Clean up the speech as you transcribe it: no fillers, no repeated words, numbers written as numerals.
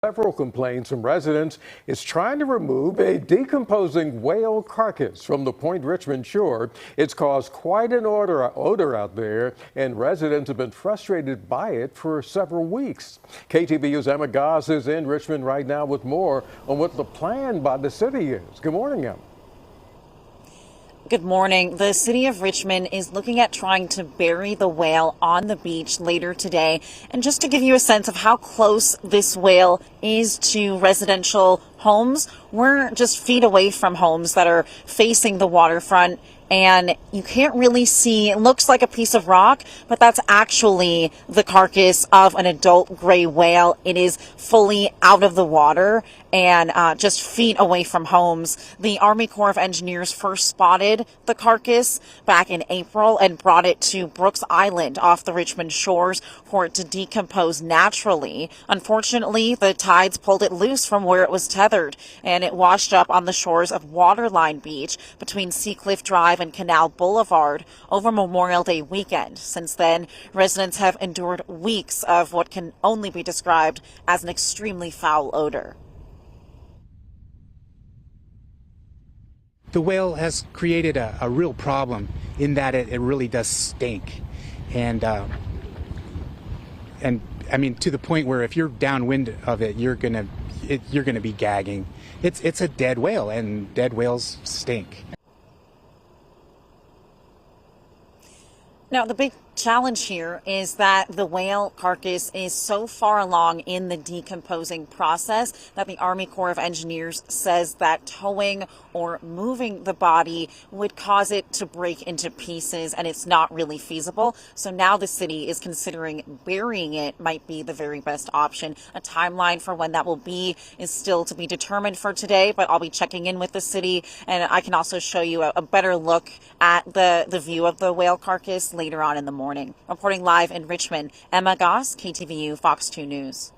Several complaints from residents is trying to remove a decomposing whale carcass from the Point Richmond shore. It's caused quite an odor out there, and residents have been frustrated by it for several weeks. KTVU's Emma Goss is in Richmond right now with more on what the plan by the city is. Good morning, Emma. Good morning. The city of Richmond is looking at trying to bury the whale on the beach later today. And just to give you a sense of how close this whale is to residential homes, we're just feet away from homes that are facing the waterfront. And you can't really see, it looks like a piece of rock, but that's actually the carcass of an adult gray whale. It is fully out of the water and just feet away from homes. The Army Corps of Engineers first spotted the carcass back in April and brought it to Brooks Island off the Richmond shores for it to decompose naturally. Unfortunately, the tides pulled it loose from where it was tethered, and it washed up on the shores of Waterline Beach between Seacliff Drive and Canal Boulevard over Memorial Day weekend. Since then, residents have endured weeks of what can only be described as an extremely foul odor. The whale has created a real problem in that it really does stink. And I mean, to the point where if you're downwind of it, you're gonna be gagging. It's a dead whale, and dead whales stink. Now, the big challenge here is that the whale carcass is so far along in the decomposing process that the Army Corps of Engineers says that towing or moving the body would cause it to break into pieces, and it's not really feasible. So now the city is considering burying it might be the very best option. A timeline for when that will be is still to be determined for today, but I'll be checking in with the city, and I can also show you a better look at the view of the whale carcass later on in the morning. Reporting live in Richmond, Emma Goss, KTVU Fox 2 News.